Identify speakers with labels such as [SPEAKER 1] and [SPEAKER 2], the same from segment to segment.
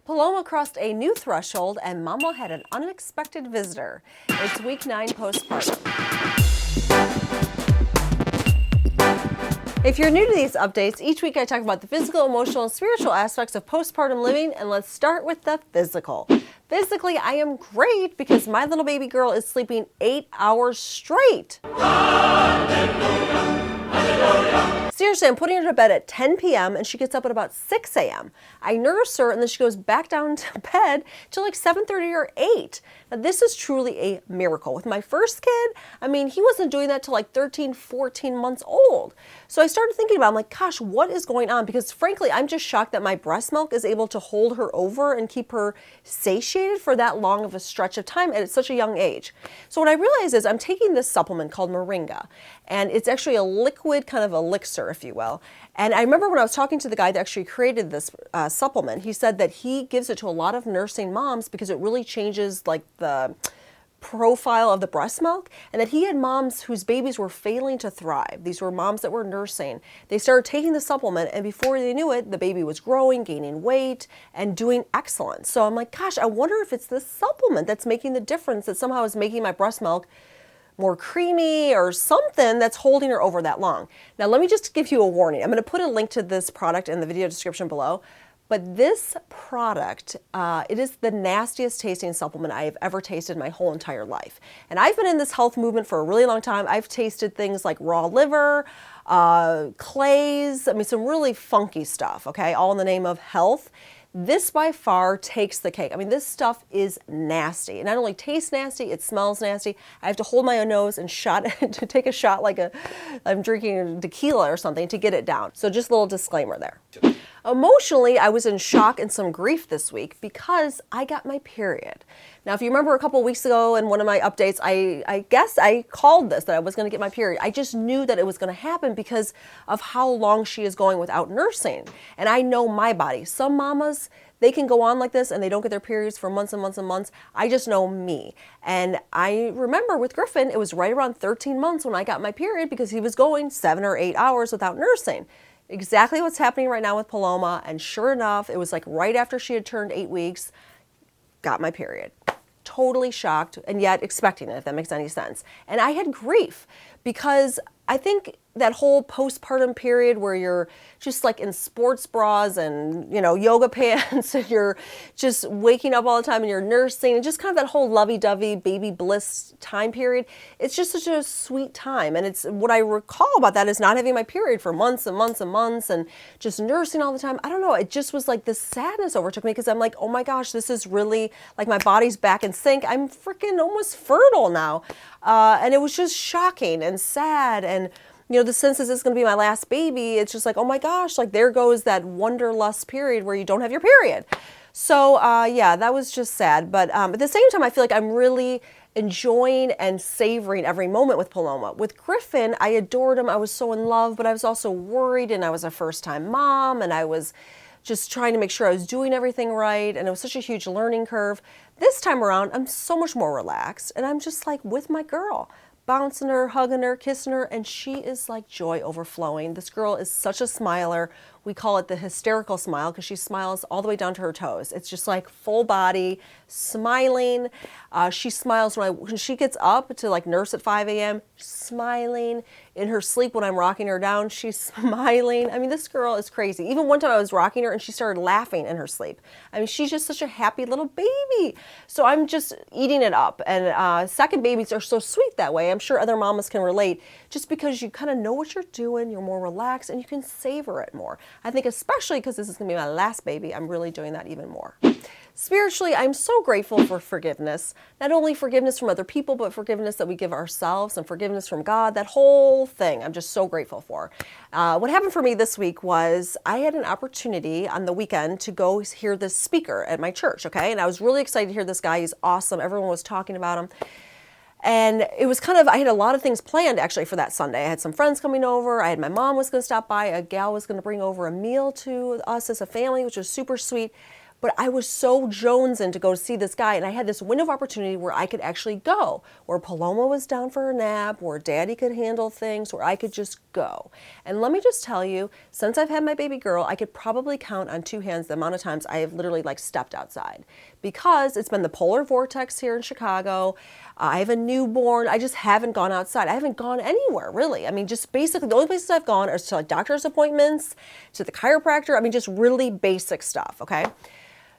[SPEAKER 1] Paloma crossed a new threshold and Mama had an unexpected visitor. It's week 9 postpartum. If you're new to these updates, each week I talk about the physical, emotional, and spiritual aspects of postpartum living, and let's start with the physical. Physically, I am great because my little baby girl is sleeping 8 hours straight. Hallelujah. Hallelujah. Seriously, I'm putting her to bed at 10 p.m. and she gets up at about 6 a.m. I nurse her and then she goes back down to bed till like 7:30 or 8. Now this is truly a miracle. With my first kid, I mean, he wasn't doing that till like 13, 14 months old. So I started thinking about it. I'm like, gosh, what is going on? Because frankly, I'm just shocked that my breast milk is able to hold her over and keep her satiated for that long of a stretch of time at such a young age. So what I realized is I'm taking this supplement called Moringa, and it's actually a liquid kind of elixir, if you will. And I remember when I was talking to the guy that actually created this supplement, he said that he gives it to a lot of nursing moms because it really changes like the profile of the breast milk, and that he had moms whose babies were failing to thrive. These were moms that were nursing. They started taking the supplement, and before they knew it, the baby was growing, gaining weight, and doing excellent. So I'm like, gosh, I wonder if it's this supplement that's making the difference, that somehow is making my breast milk more creamy or something that's holding her over that long. Now let me just give you a warning. I'm going to put a link to this product in the video description below. But this product, it is the nastiest tasting supplement I have ever tasted my whole entire life. And I've been in this health movement for a really long time. I've tasted things like raw liver, clays, I mean, some really funky stuff, okay, all in the name of health. This by far takes the cake. I mean, this stuff is nasty. It not only tastes nasty, it smells nasty. I have to hold my own nose and to take a shot like I'm drinking tequila or something to get it down. So just a little disclaimer there. Emotionally, I was in shock and some grief this week because I got my period. Now, if you remember a couple weeks ago in one of my updates, I guess I called this, that I was going to get my period. I just knew that it was going to happen because of how long she is going without nursing. And I know my body. Some mamas, they can go on like this and they don't get their periods for months and months and months. I just know me. And I remember with Griffin, it was right around 13 months when I got my period because he was going 7 or 8 hours without nursing. Exactly what's happening right now with Paloma, and sure enough, it was like right after she had turned 8 weeks, got my period. Totally shocked, and yet expecting it, if that makes any sense. And I had grief because I think that whole postpartum period where you're just like in sports bras and, you know, yoga pants and you're just waking up all the time and you're nursing and just kind of that whole lovey-dovey baby bliss time period, it's just such a sweet time. And it's what I recall about that is not having my period for months and months and months and just nursing all the time. I don't know, it just was like this sadness overtook me because I'm like, oh my gosh, this is really like my body's back in sync. I'm freaking almost fertile now. And it was just shocking and sad, and you know, the sense that this is going to be my last baby, it's just like, oh my gosh, like there goes that wanderlust period where you don't have your period. So yeah, that was just sad. But at the same time, I feel like I'm really enjoying and savoring every moment with Paloma. With Griffin, I adored him. I was so in love, but I was also worried, and I was a first-time mom, and I was just trying to make sure I was doing everything right, and it was such a huge learning curve. This time around, I'm so much more relaxed, and I'm just like with my girl, bouncing her, hugging her, kissing her, and she is like joy overflowing. This girl is such a smiler. We call it the hysterical smile because she smiles all the way down to her toes. It's just like full body, smiling. She smiles when she gets up to like nurse at 5 a.m., smiling. In her sleep when I'm rocking her down, she's smiling. I mean, this girl is crazy. Even one time I was rocking her and she started laughing in her sleep. I mean, she's just such a happy little baby. So I'm just eating it up. And second babies are so sweet that way. I'm sure other mamas can relate just because you kind of know what you're doing, you're more relaxed, and you can savor it more. I think especially because this is going to be my last baby, I'm really doing that even more. Spiritually, I'm so grateful for forgiveness. Not only forgiveness from other people, but forgiveness that we give ourselves and forgiveness from God. That whole thing I'm just so grateful for. What happened for me this week was I had an opportunity on the weekend to go hear this speaker at my church, okay? And I was really excited to hear this guy. He's awesome. Everyone was talking about him. And it was kind of, I had a lot of things planned actually for that Sunday. I had some friends coming over. I had my mom was going to stop by. A gal was going to bring over a meal to us as a family, which was super sweet. But I was so jonesing to go see this guy, and I had this window of opportunity where I could actually go, where Paloma was down for a nap, where Daddy could handle things, where I could just go. And let me just tell you, since I've had my baby girl, I could probably count on two hands the amount of times I have literally like stepped outside, because it's been the polar vortex here in Chicago. I have a newborn. I just haven't gone outside. I haven't gone anywhere, really. I mean, just basically the only places I've gone are to like doctor's appointments, to the chiropractor. I mean, just really basic stuff, okay?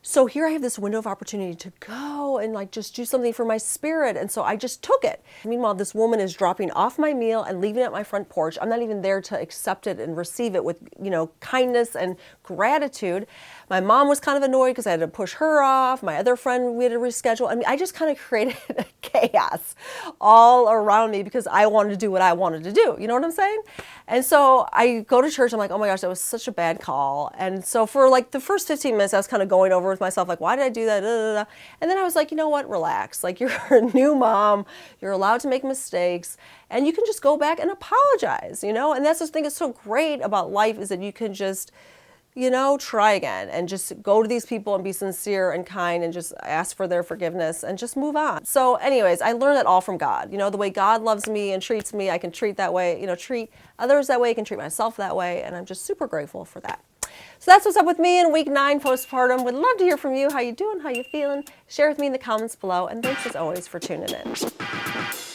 [SPEAKER 1] So here I have this window of opportunity to go and like just do something for my spirit. And so I just took it. Meanwhile, this woman is dropping off my meal and leaving it at my front porch. I'm not even there to accept it and receive it with, kindness and gratitude. My mom was kind of annoyed because I had to push her off. My other friend, we had to reschedule. I mean, I just kind of created a chaos all around me because I wanted to do what I wanted to do. You know what I'm saying? And so I go to church. I'm like, oh my gosh, that was such a bad call. And so for like the first 15 minutes, I was kind of going over with myself, like, why did I do that? Da, da, da. And then I was like, you know what? Relax. Like, you're a new mom. You're allowed to make mistakes. And you can just go back and apologize, And that's the thing that's so great about life, is that you can just, try again and just go to these people and be sincere and kind and just ask for their forgiveness and just move on. So anyways, I learned that all from God. The way God loves me and treats me, I can treat that way, treat others that way, I can treat myself that way. And I'm just super grateful for that. So that's what's up with me in week 9 postpartum. Would love to hear from you. How you doing? How you feeling? Share with me in the comments below. And thanks as always for tuning in.